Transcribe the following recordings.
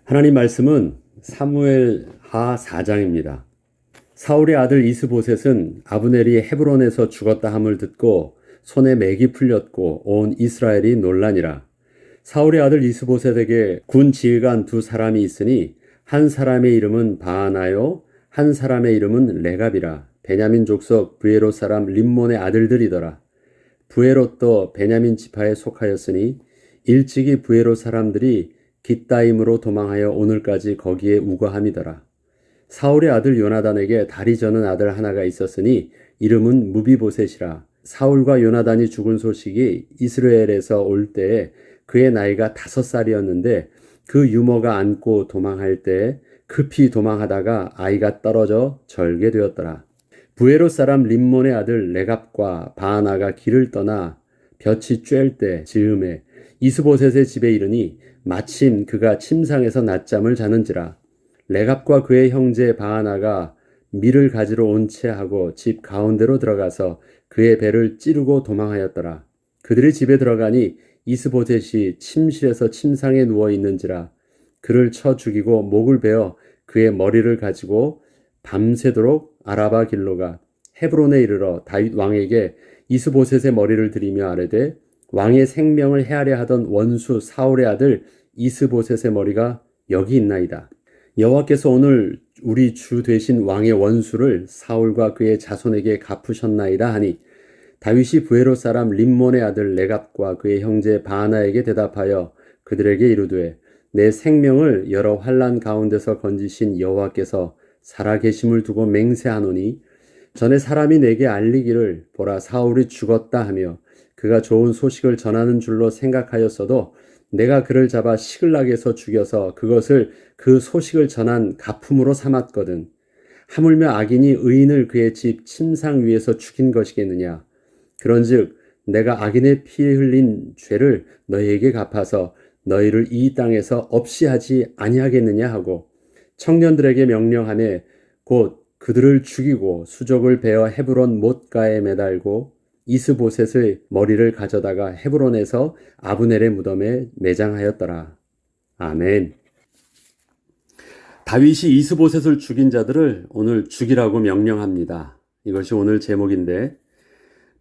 하나님 말씀은 사무엘하 4장입니다. 사울의 아들 이스보셋은 아브넬이 헤브론에서 죽었다 함을 듣고 손에 맥이 풀렸고 온 이스라엘이 놀라니라. 사울의 아들 이스보셋에게 군 지휘관 두 사람이 있으니 한 사람의 이름은 바하나요 한 사람의 이름은 레갑이라. 베냐민 족속 브에롯 사람 림몬의 아들들이더라. 브에롯도 베냐민 지파에 속하였으니 일찍이 브에롯 사람들이 깃다임으로 도망하여 오늘까지 거기에 우거함이더라. 사울의 아들 요나단에게 다리 저는 아들 하나가 있었으니 이름은 무비보셋이라. 사울과 요나단이 죽은 소식이 이스라엘에서 올 때에 그의 나이가 5살이었는데 그 유모가 안고 도망할 때에 급히 도망하다가 아이가 떨어져 절게 되었더라. 브에롯 사람 림몬의 아들 레갑과 바하나가 길을 떠나 볕이 쬐을 때 즈음에 이스보셋의 집에 이르니 마침 그가 침상에서 낮잠을 자는지라. 레갑과 그의 형제 바하나가 밀을 가지러 온 채 하고 집 가운데로 들어가서 그의 배를 찌르고 도망하였더라. 그들이 집에 들어가니 이스보셋이 침실에서 침상에 누워 있는지라. 그를 쳐 죽이고 목을 베어 그의 머리를 가지고 밤새도록 아라바 길로가 헤브론에 이르러 다윗 왕에게 이스보셋의 머리를 들이며 아뢰되 왕의 생명을 해하려 하던 원수 사울의 아들 이스보셋의 머리가 여기 있나이다. 여호와께서 오늘 우리 주 되신 왕의 원수를 사울과 그의 자손에게 갚으셨나이다 하니 다윗이 브에롯 사람 림몬의 아들 레갑과 그의 형제 바하나에게 대답하여 그들에게 이르되 내 생명을 여러 환난 가운데서 건지신 여호와께서 살아계심을 두고 맹세하노니 전에 사람이 내게 알리기를 보라 사울이 죽었다 하며 그가 좋은 소식을 전하는 줄로 생각하였어도 내가 그를 잡아 시글락에서 죽여서 그것을 그 소식을 전한 가품으로 삼았거든. 하물며 악인이 의인을 그의 집 침상 위에서 죽인 것이겠느냐. 그런즉 내가 악인의 피 흘린 죄를 너희에게 갚아서 너희를 이 땅에서 없이 하지 아니하겠느냐 하고 청년들에게 명령하며 곧 그들을 죽이고 수족을 베어 헤브론 못가에 매달고 이스보셋의 머리를 가져다가 헤브론에서 아브넬의 무덤에 매장하였더라. 아멘. 다윗이 이스보셋을 죽인 자들을 오늘 죽이라고 명령합니다. 이것이 오늘 제목인데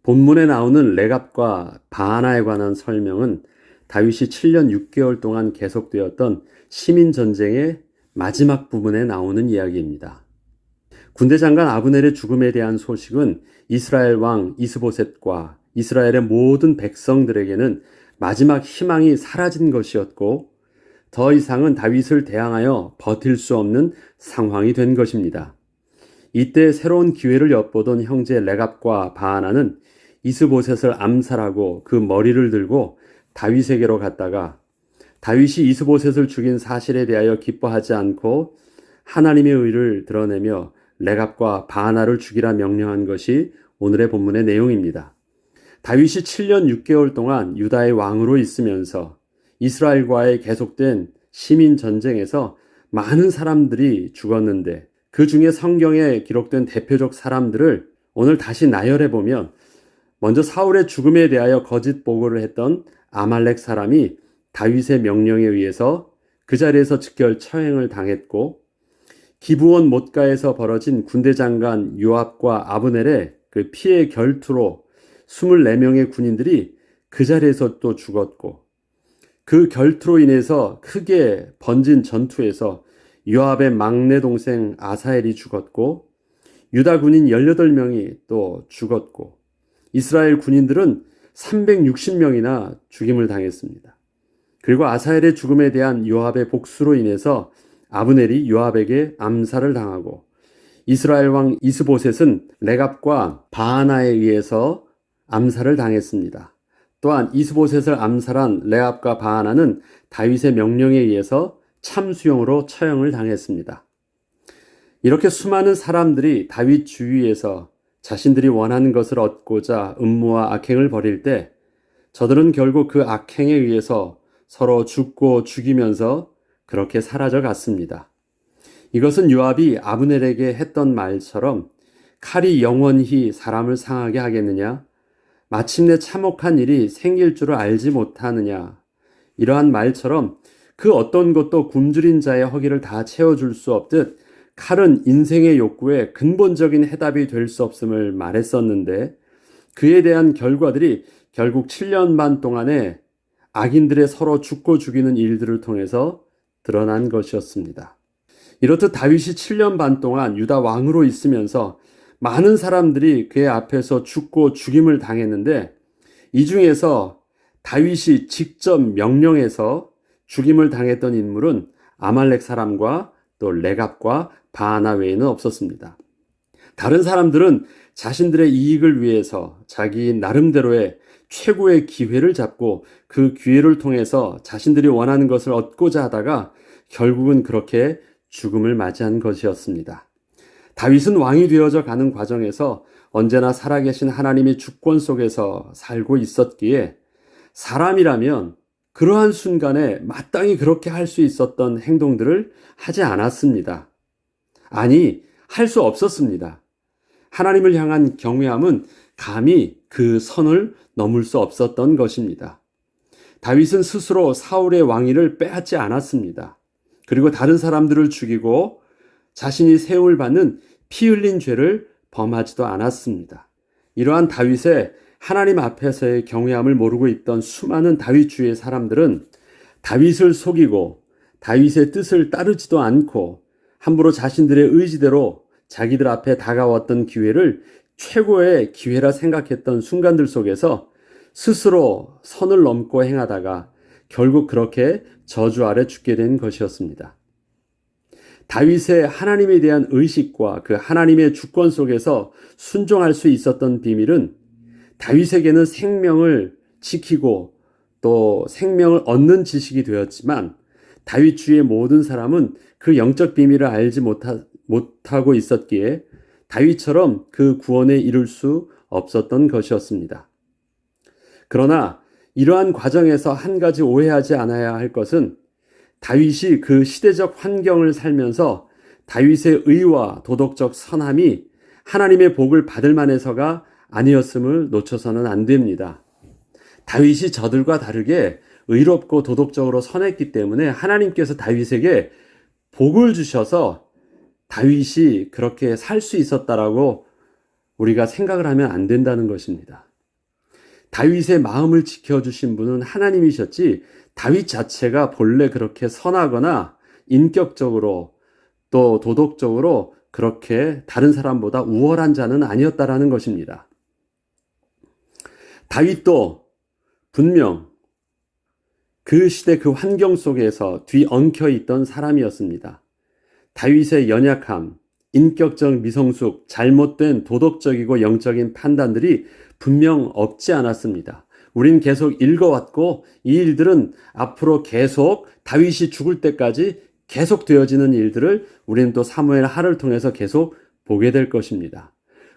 본문에 나오는 레갑과 바하나에 관한 설명은 다윗이 7년 6개월 동안 계속되었던 시민전쟁의 마지막 부분에 나오는 이야기입니다. 군대 장관 아브넬의 죽음에 대한 소식은 이스라엘 왕 이스보셋과 이스라엘의 모든 백성들에게는 마지막 희망이 사라진 것이었고 더 이상은 다윗을 대항하여 버틸 수 없는 상황이 된 것입니다. 이때 새로운 기회를 엿보던 형제 레갑과 바하나는 이스보셋을 암살하고 그 머리를 들고 다윗에게로 갔다가 다윗이 이스보셋을 죽인 사실에 대하여 기뻐하지 않고 하나님의 의를 드러내며 레갑과 바하나를 죽이라 명령한 것이 오늘의 본문의 내용입니다. 다윗이 7년 6개월 동안 유다의 왕으로 있으면서 이스라엘과의 계속된 시민 전쟁에서 많은 사람들이 죽었는데 그 중에 성경에 기록된 대표적 사람들을 오늘 다시 나열해 보면 먼저 사울의 죽음에 대하여 거짓 보고를 했던 아말렉 사람이 다윗의 명령에 의해서 그 자리에서 즉결 처형을 당했고 기브온 못가에서 벌어진 군대 장관 요압과 아브넬의 그 피해 결투로 24명의 군인들이 그 자리에서 또 죽었고 그 결투로 인해서 크게 번진 전투에서 요압의 막내 동생 아사엘이 죽었고 유다 군인 18명이 또 죽었고 이스라엘 군인들은 360명이나 죽임을 당했습니다. 그리고 아사엘의 죽음에 대한 요압의 복수로 인해서 아브넬이 요압에게 암살을 당하고 이스라엘 왕 이스보셋은 레갑과 바하나에 의해서 암살을 당했습니다. 또한 이스보셋을 암살한 레갑과 바하나는 다윗의 명령에 의해서 참수형으로 처형을 당했습니다. 이렇게 수많은 사람들이 다윗 주위에서 자신들이 원하는 것을 얻고자 음모와 악행을 벌일 때 저들은 결국 그 악행에 의해서 서로 죽고 죽이면서 그렇게 사라져 갔습니다. 이것은 요압이 아브넬에게 했던 말처럼 칼이 영원히 사람을 상하게 하겠느냐? 마침내 참혹한 일이 생길 줄을 알지 못하느냐? 이러한 말처럼 그 어떤 것도 굶주린 자의 허기를 다 채워줄 수 없듯 칼은 인생의 욕구에 근본적인 해답이 될 수 없음을 말했었는데 그에 대한 결과들이 결국 7년 반 동안에 악인들의 서로 죽고 죽이는 일들을 통해서 드러난 것이었습니다. 이렇듯 다윗이 7년 반 동안 유다 왕으로 있으면서 많은 사람들이 그의 앞에서 죽고 죽임을 당했는데 이 중에서 다윗이 직접 명령해서 죽임을 당했던 인물은 아말렉 사람과 또 레갑과 바하나 외에는 없었습니다. 다른 사람들은 자신들의 이익을 위해서 자기 나름대로의 최고의 기회를 잡고 그 기회를 통해서 자신들이 원하는 것을 얻고자 하다가 결국은 그렇게 죽음을 맞이한 것이었습니다. 다윗은 왕이 되어져 가는 과정에서 언제나 살아계신 하나님의 주권 속에서 살고 있었기에 사람이라면 그러한 순간에 마땅히 그렇게 할 수 있었던 행동들을 하지 않았습니다. 아니, 할 수 없었습니다. 하나님을 향한 경외함은 감히 그 선을 넘을 수 없었던 것입니다. 다윗은 스스로 사울의 왕위를 빼앗지 않았습니다. 그리고 다른 사람들을 죽이고 자신이 세움을 받는 피 흘린 죄를 범하지도 않았습니다. 이러한 다윗의 하나님 앞에서의 경외함을 모르고 있던 수많은 다윗 주의 사람들은 다윗을 속이고 다윗의 뜻을 따르지도 않고 함부로 자신들의 의지대로 자기들 앞에 다가왔던 기회를 최고의 기회라 생각했던 순간들 속에서 스스로 선을 넘고 행하다가 결국 그렇게 저주 아래 죽게 된 것이었습니다. 다윗의 하나님에 대한 의식과 그 하나님의 주권 속에서 순종할 수 있었던 비밀은 다윗에게는 생명을 지키고 또 생명을 얻는 지식이 되었지만 다윗 주의 모든 사람은 그 영적 비밀을 알지 못하고 있었기에 다윗처럼 그 구원에 이룰 수 없었던 것이었습니다. 그러나 이러한 과정에서 한 가지 오해하지 않아야 할 것은 다윗이 그 시대적 환경을 살면서 다윗의 의와 도덕적 선함이 하나님의 복을 받을 만해서가 아니었음을 놓쳐서는 안 됩니다. 다윗이 저들과 다르게 의롭고 도덕적으로 선했기 때문에 하나님께서 다윗에게 복을 주셔서 다윗이 그렇게 살 수 있었다라고 우리가 생각을 하면 안 된다는 것입니다. 다윗의 마음을 지켜주신 분은 하나님이셨지 다윗 자체가 본래 그렇게 선하거나 인격적으로 또 도덕적으로 그렇게 다른 사람보다 우월한 자는 아니었다라는 것입니다. 다윗도 분명 그 시대 그 환경 속에서 뒤엉켜 있던 사람이었습니다. 다윗의 연약함, 인격적 미성숙, 잘못된 도덕적이고 영적인 판단들이 분명 없지 않았습니다. 우린 계속 읽어왔고 이 일들은 앞으로 계속 다윗이 죽을 때까지 계속 되어지는 일들을 우리는 또 사무엘 하를 통해서 계속 보게 될 것입니다.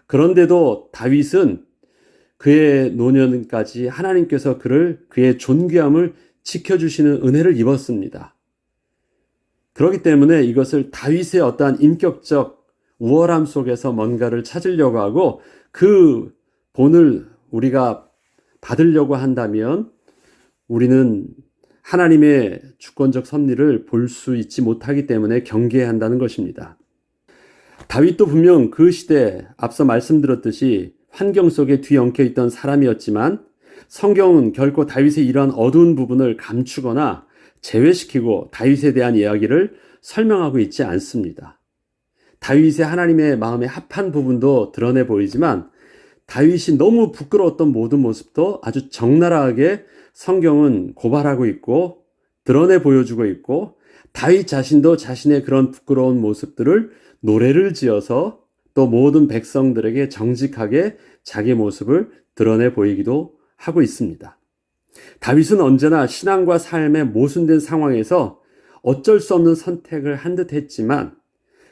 그런데도 다윗은 그의 노년까지 하나님께서 그의 존귀함을 지켜주시는 은혜를 입었습니다. 그렇기 때문에 이것을 다윗의 어떠한 인격적 우월함 속에서 뭔가를 찾으려고 하고 그 본을 우리가 받으려고 한다면 우리는 하나님의 주권적 섭리를 볼 수 있지 못하기 때문에 경계해야 한다는 것입니다. 다윗도 분명 그 시대 앞서 말씀드렸듯이 환경 속에 뒤엉켜 있던 사람이었지만 성경은 결코 다윗의 이러한 어두운 부분을 감추거나 제외시키고 다윗에 대한 이야기를 설명하고 있지 않습니다. 다윗의 하나님의 마음에 합한 부분도 드러내 보이지만 다윗이 너무 부끄러웠던 모든 모습도 아주 적나라하게 성경은 고발하고 있고 드러내 보여주고 있고 다윗 자신도 자신의 그런 부끄러운 모습들을 노래를 지어서 또 모든 백성들에게 정직하게 자기 모습을 드러내 보이기도 하고 있습니다. 다윗은 언제나 신앙과 삶의 모순된 상황에서 어쩔 수 없는 선택을 한 듯 했지만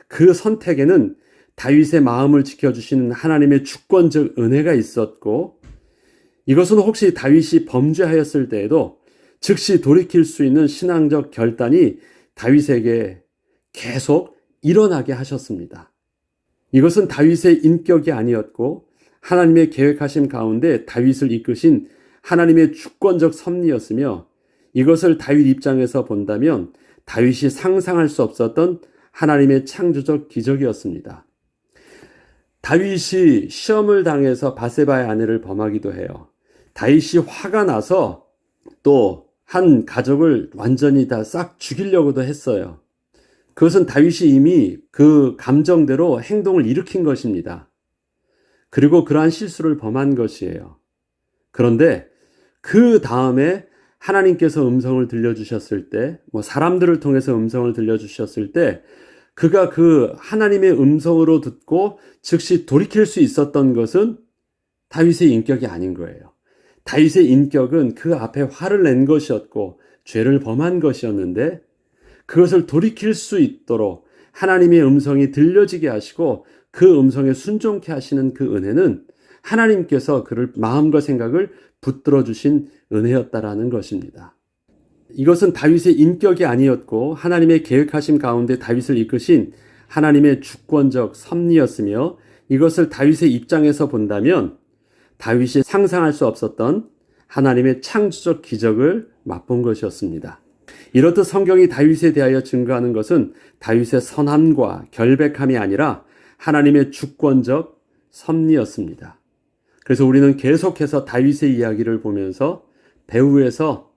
그 선택에는 다윗의 마음을 지켜주시는 하나님의 주권적 은혜가 있었고 이것은 혹시 다윗이 범죄하였을 때에도 즉시 돌이킬 수 있는 신앙적 결단이 다윗에게 계속 일어나게 하셨습니다. 이것은 다윗의 인격이 아니었고 하나님의 계획하심 가운데 다윗을 이끄신 하나님의 주권적 섭리였으며 이것을 다윗 입장에서 본다면 다윗이 상상할 수 없었던 하나님의 창조적 기적이었습니다. 다윗이 시험을 당해서 바세바의 아내를 범하기도 해요. 다윗이 화가 나서 또 한 가족을 완전히 다 싹 죽이려고도 했어요. 그것은 다윗이 이미 그 감정대로 행동을 일으킨 것입니다. 그리고 그러한 실수를 범한 것이에요. 그런데 그 다음에 하나님께서 음성을 들려주셨을 때, 사람들을 통해서 음성을 들려주셨을 때, 그가 그 하나님의 음성으로 듣고 즉시 돌이킬 수 있었던 것은 다윗의 인격이 아닌 거예요. 다윗의 인격은 그 앞에 화를 낸 것이었고 죄를 범한 것이었는데 그것을 돌이킬 수 있도록 하나님의 음성이 들려지게 하시고 그 음성에 순종케 하시는 그 은혜는 하나님께서 그를 마음과 생각을 붙들어 주신 은혜였다라는 것입니다. 이것은 다윗의 인격이 아니었고 하나님의 계획하심 가운데 다윗을 이끄신 하나님의 주권적 섭리였으며 이것을 다윗의 입장에서 본다면 다윗이 상상할 수 없었던 하나님의 창조적 기적을 맛본 것이었습니다. 이렇듯 성경이 다윗에 대하여 증거하는 것은 다윗의 선함과 결백함이 아니라 하나님의 주권적 섭리였습니다. 그래서 우리는 계속해서 다윗의 이야기를 보면서 배후에서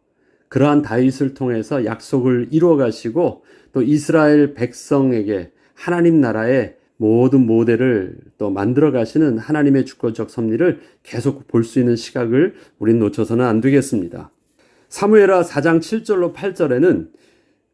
그러한 다윗을 통해서 약속을 이루어 가시고 또 이스라엘 백성에게 하나님 나라의 모든 모델을 또 만들어 가시는 하나님의 주권적 섭리를 계속 볼 수 있는 시각을 우린 놓쳐서는 안 되겠습니다. 사무엘하 4장 7절로 8절에는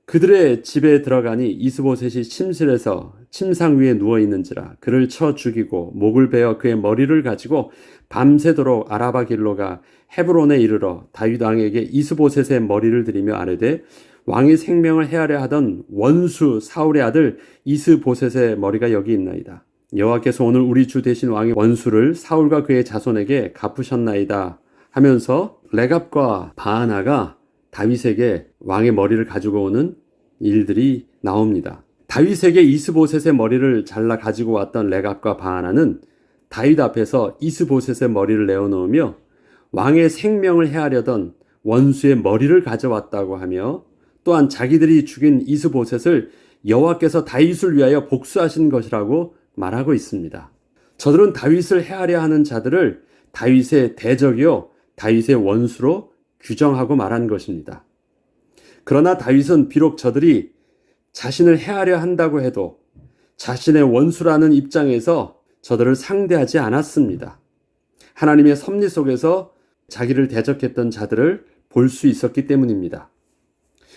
그들의 집에 들어가니 이스보셋이 침실에서 침상 위에 누워 있는지라 그를 쳐 죽이고 목을 베어 그의 머리를 가지고 밤새도록 아라바 길로 가 헤브론에 이르러 다윗 왕에게 이스보셋의 머리를 드리며 아뢰되 왕의 생명을 해하려 하던 원수 사울의 아들 이스보셋의 머리가 여기 있나이다. 여호와께서 오늘 우리 주 대신 왕의 원수를 사울과 그의 자손에게 갚으셨나이다 하면서 레갑과 바하나가 다윗에게 왕의 머리를 가지고 오는 일들이 나옵니다. 다윗에게 이스보셋의 머리를 잘라 가지고 왔던 레갑과 바하나는 다윗 앞에서 이스보셋의 머리를 내어놓으며 왕의 생명을 해하려던 원수의 머리를 가져왔다고 하며 또한 자기들이 죽인 이스보셋을 여호와께서 다윗을 위하여 복수하신 것이라고 말하고 있습니다. 저들은 다윗을 해하려 하는 자들을 다윗의 대적이요 다윗의 원수로 규정하고 말한 것입니다. 그러나 다윗은 비록 저들이 자신을 해하려 한다고 해도 자신의 원수라는 입장에서 저들을 상대하지 않았습니다. 하나님의 섭리 속에서 자기를 대적했던 자들을 볼 수 있었기 때문입니다.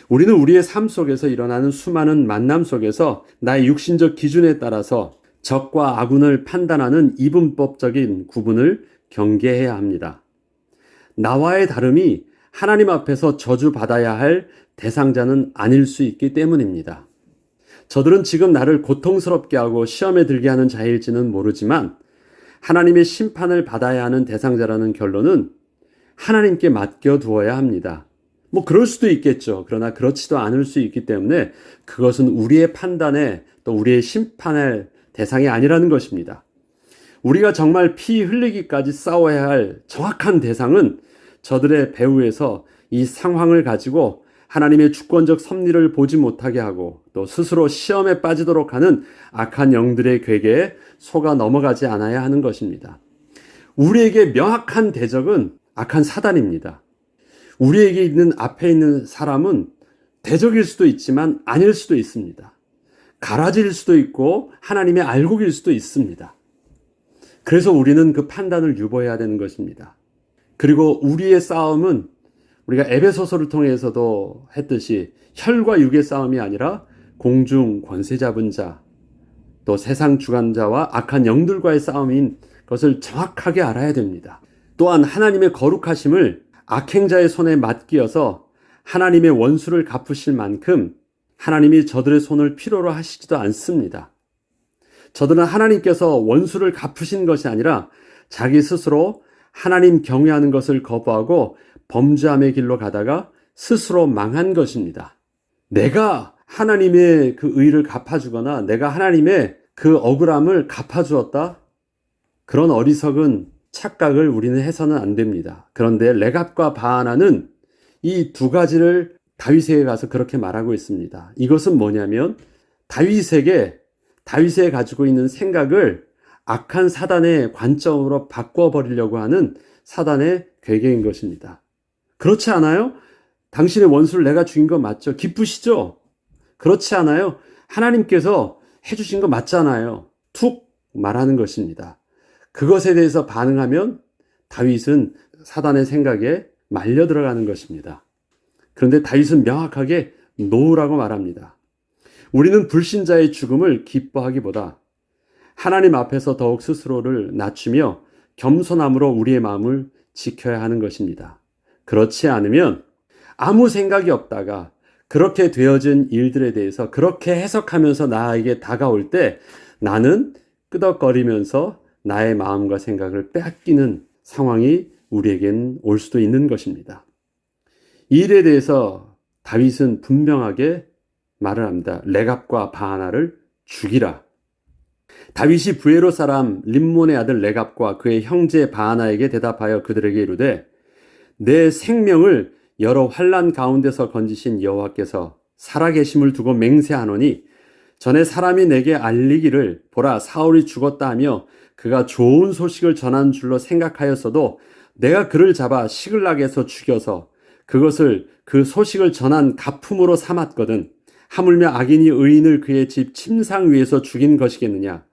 우리는 우리의 삶 속에서 일어나는 수많은 만남 속에서 나의 육신적 기준에 따라서 적과 아군을 판단하는 이분법적인 구분을 경계해야 합니다. 나와의 다름이 하나님 앞에서 저주받아야 할 대상자는 아닐 수 있기 때문입니다. 저들은 지금 나를 고통스럽게 하고 시험에 들게 하는 자일지는 모르지만 하나님의 심판을 받아야 하는 대상자라는 결론은 하나님께 맡겨두어야 합니다. 그럴 수도 있겠죠. 그러나 그렇지도 않을 수 있기 때문에 그것은 우리의 판단에 또 우리의 심판의 대상이 아니라는 것입니다. 우리가 정말 피 흘리기까지 싸워야 할 정확한 대상은 저들의 배후에서 이 상황을 가지고 하나님의 주권적 섭리를 보지 못하게 하고 또 스스로 시험에 빠지도록 하는 악한 영들의 괴계에 속아 넘어가지 않아야 하는 것입니다. 우리에게 명확한 대적은 악한 사단입니다. 우리에게 있는 앞에 있는 사람은 대적일 수도 있지만 아닐 수도 있습니다. 가라지일 수도 있고 하나님의 알곡일 수도 있습니다. 그래서 우리는 그 판단을 유보해야 되는 것입니다. 그리고 우리의 싸움은 우리가 에베소서를 통해서도 했듯이 혈과 육의 싸움이 아니라 공중 권세 잡은 자, 또 세상 주관자와 악한 영들과의 싸움인 것을 정확하게 알아야 됩니다. 또한 하나님의 거룩하심을 악행자의 손에 맡기어서 하나님의 원수를 갚으실 만큼 하나님이 저들의 손을 필요로 하시지도 않습니다. 저들은 하나님께서 원수를 갚으신 것이 아니라 자기 스스로 하나님 경외하는 것을 거부하고 범죄함의 길로 가다가 스스로 망한 것입니다. 내가 하나님의 그 의를 갚아주거나 내가 하나님의 그 억울함을 갚아주었다? 그런 어리석은 착각을 우리는 해서는 안 됩니다. 그런데 레갑과 바하나는 이 두 가지를 다윗에게 가서 그렇게 말하고 있습니다. 이것은 뭐냐면 다윗에 가지고 있는 생각을 악한 사단의 관점으로 바꿔버리려고 하는 사단의 괴계인 것입니다. 그렇지 않아요? 당신의 원수를 내가 죽인 거 맞죠? 기쁘시죠? 그렇지 않아요? 하나님께서 해주신 거 맞잖아요. 툭 말하는 것입니다. 그것에 대해서 반응하면 다윗은 사단의 생각에 말려 들어가는 것입니다. 그런데 다윗은 명확하게 노라고 말합니다. 우리는 불신자의 죽음을 기뻐하기보다 하나님 앞에서 더욱 스스로를 낮추며 겸손함으로 우리의 마음을 지켜야 하는 것입니다. 그렇지 않으면 아무 생각이 없다가 그렇게 되어진 일들에 대해서 그렇게 해석하면서 나에게 다가올 때 나는 끄덕거리면서 나의 마음과 생각을 빼앗기는 상황이 우리에겐 올 수도 있는 것입니다. 이 일에 대해서 다윗은 분명하게 말을 합니다. 레갑과 바하나를 죽이라. 다윗이 부에로 사람 림몬의 아들 레갑과 그의 형제 바하나에게 대답하여 그들에게 이르되 내 생명을 여러 환난 가운데서 건지신 여호와께서 살아계심을 두고 맹세하노니 전에 사람이 내게 알리기를 보라 사울이 죽었다 하며 그가 좋은 소식을 전한 줄로 생각하였어도 내가 그를 잡아 시글락에서 죽여서 그것을 그 소식을 전한 가품으로 삼았거든. 하물며 악인이 의인을 그의 집 침상 위에서 죽인 것이겠느냐.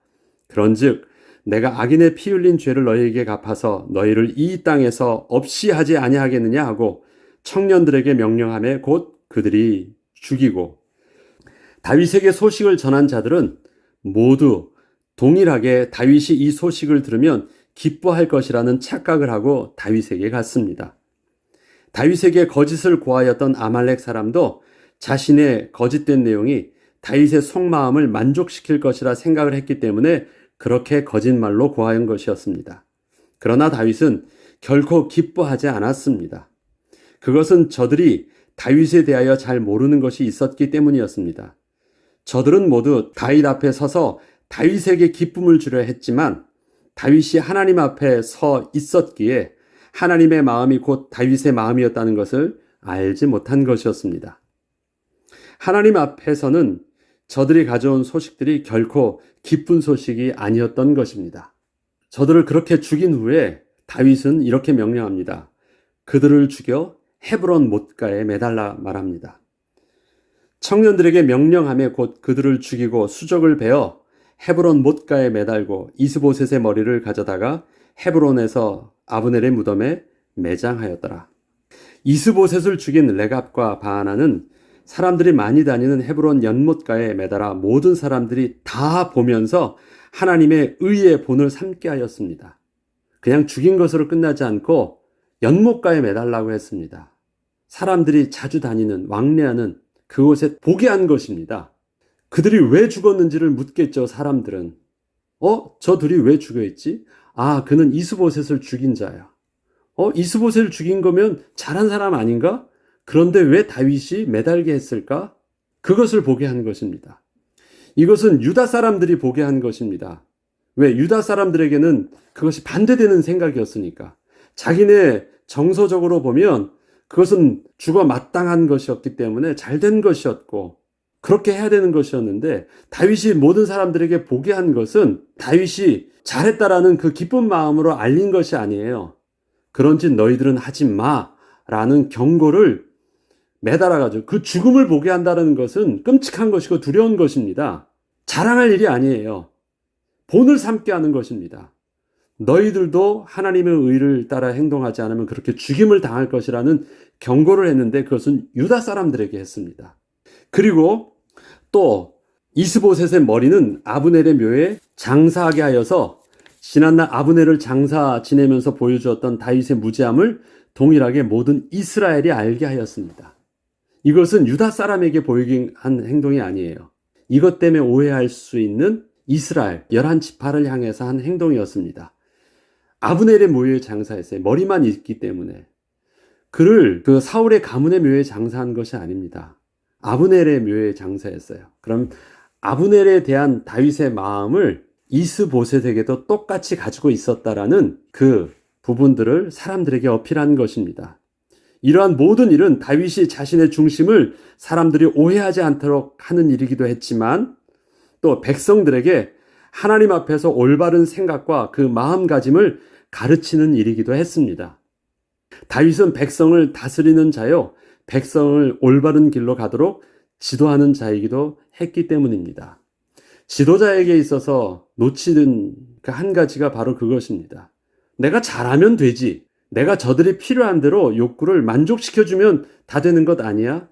그런즉 내가 악인의 피 흘린 죄를 너희에게 갚아서 너희를 이 땅에서 없이 하지 아니하겠느냐 하고 청년들에게 명령하며 곧 그들이 죽이고 다윗에게 소식을 전한 자들은 모두 동일하게 다윗이 이 소식을 들으면 기뻐할 것이라는 착각을 하고 다윗에게 갔습니다. 다윗에게 거짓을 고하였던 아말렉 사람도 자신의 거짓된 내용이 다윗의 속마음을 만족시킬 것이라 생각을 했기 때문에 그렇게 거짓말로 고한 것이었습니다. 그러나 다윗은 결코 기뻐하지 않았습니다. 그것은 저들이 다윗에 대하여 잘 모르는 것이 있었기 때문이었습니다. 저들은 모두 다윗 앞에 서서 다윗에게 기쁨을 주려 했지만 다윗이 하나님 앞에 서 있었기에 하나님의 마음이 곧 다윗의 마음이었다는 것을 알지 못한 것이었습니다. 하나님 앞에서는 저들이 가져온 소식들이 결코 기쁜 소식이 아니었던 것입니다. 저들을 그렇게 죽인 후에 다윗은 이렇게 명령합니다. 그들을 죽여 헤브론 못가에 매달라 말합니다. 청년들에게 명령하며 곧 그들을 죽이고 수족을 베어 헤브론 못가에 매달고 이스보셋의 머리를 가져다가 헤브론에서 아브넬의 무덤에 매장하였더라. 이스보셋을 죽인 레갑과 바하나는 사람들이 많이 다니는 헤브론 연못가에 매달아 모든 사람들이 다 보면서 하나님의 의의 본을 삼게 하였습니다. 그냥 죽인 것으로 끝나지 않고 연못가에 매달라고 했습니다. 사람들이 자주 다니는 왕래하는 그곳에 보게 한 것입니다. 그들이 왜 죽었는지를 묻겠죠. 사람들은. 저 둘이 왜 죽어있지? 아, 그는 이스보셋을 죽인 자야. 이스보셋을 죽인 거면 잘한 사람 아닌가? 그런데 왜 다윗이 매달게 했을까? 그것을 보게 한 것입니다. 이것은 유다 사람들이 보게 한 것입니다. 왜? 유다 사람들에게는 그것이 반대되는 생각이었으니까. 자기네 정서적으로 보면 그것은 죽어 마땅한 것이었기 때문에 잘된 것이었고 그렇게 해야 되는 것이었는데 다윗이 모든 사람들에게 보게 한 것은 다윗이 잘했다라는 그 기쁜 마음으로 알린 것이 아니에요. 그런 짓 너희들은 하지 마라는 경고를 매달아가지고 그 죽음을 보게 한다는 것은 끔찍한 것이고 두려운 것입니다. 자랑할 일이 아니에요. 본을 삼게 하는 것입니다. 너희들도 하나님의 의를 따라 행동하지 않으면 그렇게 죽임을 당할 것이라는 경고를 했는데 그것은 유다 사람들에게 했습니다. 그리고 또 이스보셋의 머리는 아브넬의 묘에 장사하게 하여서 지난날 아브넬을 장사 지내면서 보여주었던 다윗의 무지함을 동일하게 모든 이스라엘이 알게 하였습니다. 이것은 유다 사람에게 보이게 한 행동이 아니에요. 이것 때문에 오해할 수 있는 이스라엘 11지파를 향해서 한 행동이었습니다. 아브넬의 묘에 장사했어요. 머리만 있기 때문에. 그를 그 사울의 가문의 묘에 장사한 것이 아닙니다. 아브넬의 묘에 장사했어요. 그럼 아브넬에 대한 다윗의 마음을 이스보셋에게도 똑같이 가지고 있었다라는 그 부분들을 사람들에게 어필한 것입니다. 이러한 모든 일은 다윗이 자신의 중심을 사람들이 오해하지 않도록 하는 일이기도 했지만 또 백성들에게 하나님 앞에서 올바른 생각과 그 마음가짐을 가르치는 일이기도 했습니다. 다윗은 백성을 다스리는 자요, 백성을 올바른 길로 가도록 지도하는 자이기도 했기 때문입니다. 지도자에게 있어서 놓치는 그 한 가지가 바로 그것입니다. 내가 잘하면 되지. 내가 저들이 필요한 대로 욕구를 만족시켜주면 다 되는 것 아니야?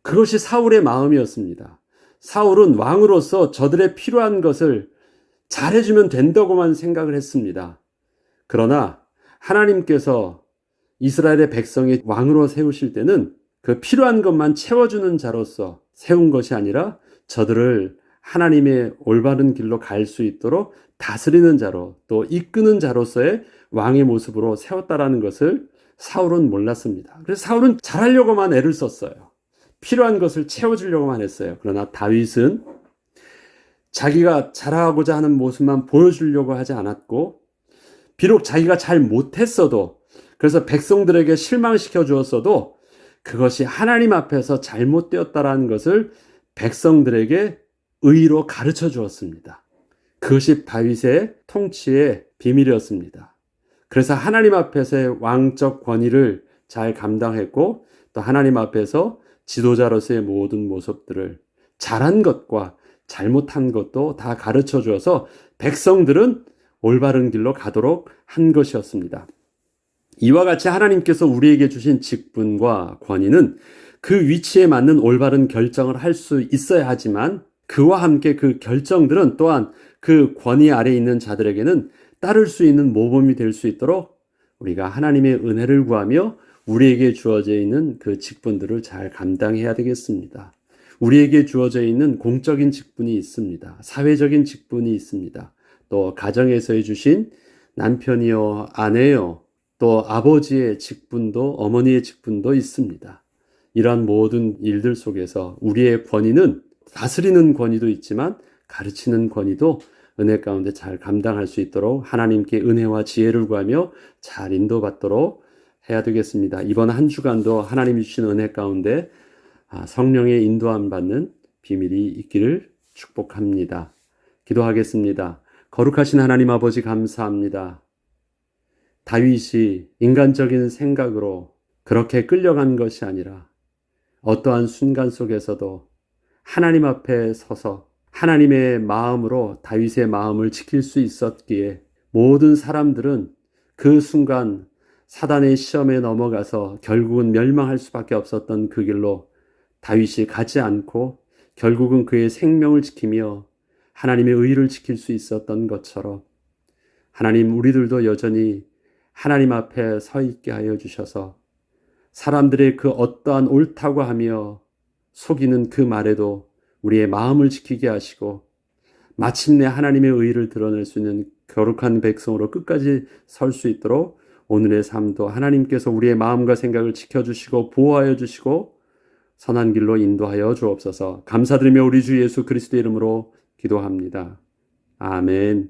그것이 사울의 마음이었습니다. 사울은 왕으로서 저들의 필요한 것을 잘해주면 된다고만 생각을 했습니다. 그러나 하나님께서 이스라엘의 백성이 왕으로 세우실 때는 그 필요한 것만 채워주는 자로서 세운 것이 아니라 저들을 하나님의 올바른 길로 갈 수 있도록 다스리는 자로 또 이끄는 자로서의 왕의 모습으로 세웠다라는 것을 사울은 몰랐습니다. 그래서 사울은 잘하려고만 애를 썼어요. 필요한 것을 채워주려고만 했어요. 그러나 다윗은 자기가 잘하고자 하는 모습만 보여주려고 하지 않았고, 비록 자기가 잘 못했어도, 그래서 백성들에게 실망시켜 주었어도 그것이 하나님 앞에서 잘못되었다라는 것을 백성들에게 의로 가르쳐 주었습니다. 그것이 다윗의 통치의 비밀이었습니다. 그래서 하나님 앞에서의 왕적 권위를 잘 감당했고 또 하나님 앞에서 지도자로서의 모든 모습들을 잘한 것과 잘못한 것도 다 가르쳐 주어서 백성들은 올바른 길로 가도록 한 것이었습니다. 이와 같이 하나님께서 우리에게 주신 직분과 권위는 그 위치에 맞는 올바른 결정을 할 수 있어야 하지만 그와 함께 그 결정들은 또한 그 권위 아래에 있는 자들에게는 따를 수 있는 모범이 될 수 있도록 우리가 하나님의 은혜를 구하며 우리에게 주어져 있는 그 직분들을 잘 감당해야 되겠습니다. 우리에게 주어져 있는 공적인 직분이 있습니다. 사회적인 직분이 있습니다. 또 가정에서 주신 남편이요, 아내요, 또 아버지의 직분도 어머니의 직분도 있습니다. 이러한 모든 일들 속에서 우리의 권위는 다스리는 권위도 있지만 가르치는 권위도 은혜 가운데 잘 감당할 수 있도록 하나님께 은혜와 지혜를 구하며 잘 인도받도록 해야 되겠습니다. 이번 한 주간도 하나님이 주신 은혜 가운데 성령의 인도함 받는 비밀이 있기를 축복합니다. 기도하겠습니다. 거룩하신 하나님 아버지 감사합니다. 다윗이 인간적인 생각으로 그렇게 끌려간 것이 아니라 어떠한 순간 속에서도 하나님 앞에 서서 하나님의 마음으로 다윗의 마음을 지킬 수 있었기에 모든 사람들은 그 순간 사단의 시험에 넘어가서 결국은 멸망할 수밖에 없었던 그 길로 다윗이 가지 않고 결국은 그의 생명을 지키며 하나님의 의를 지킬 수 있었던 것처럼 하나님, 우리들도 여전히 하나님 앞에 서 있게 하여 주셔서 사람들의 그 어떠한 옳다고 하며 속이는 그 말에도 우리의 마음을 지키게 하시고 마침내 하나님의 의를 드러낼 수 있는 거룩한 백성으로 끝까지 설 수 있도록 오늘의 삶도 하나님께서 우리의 마음과 생각을 지켜주시고 보호하여 주시고 선한 길로 인도하여 주옵소서. 감사드리며 우리 주 예수 그리스도의 이름으로 기도합니다. 아멘.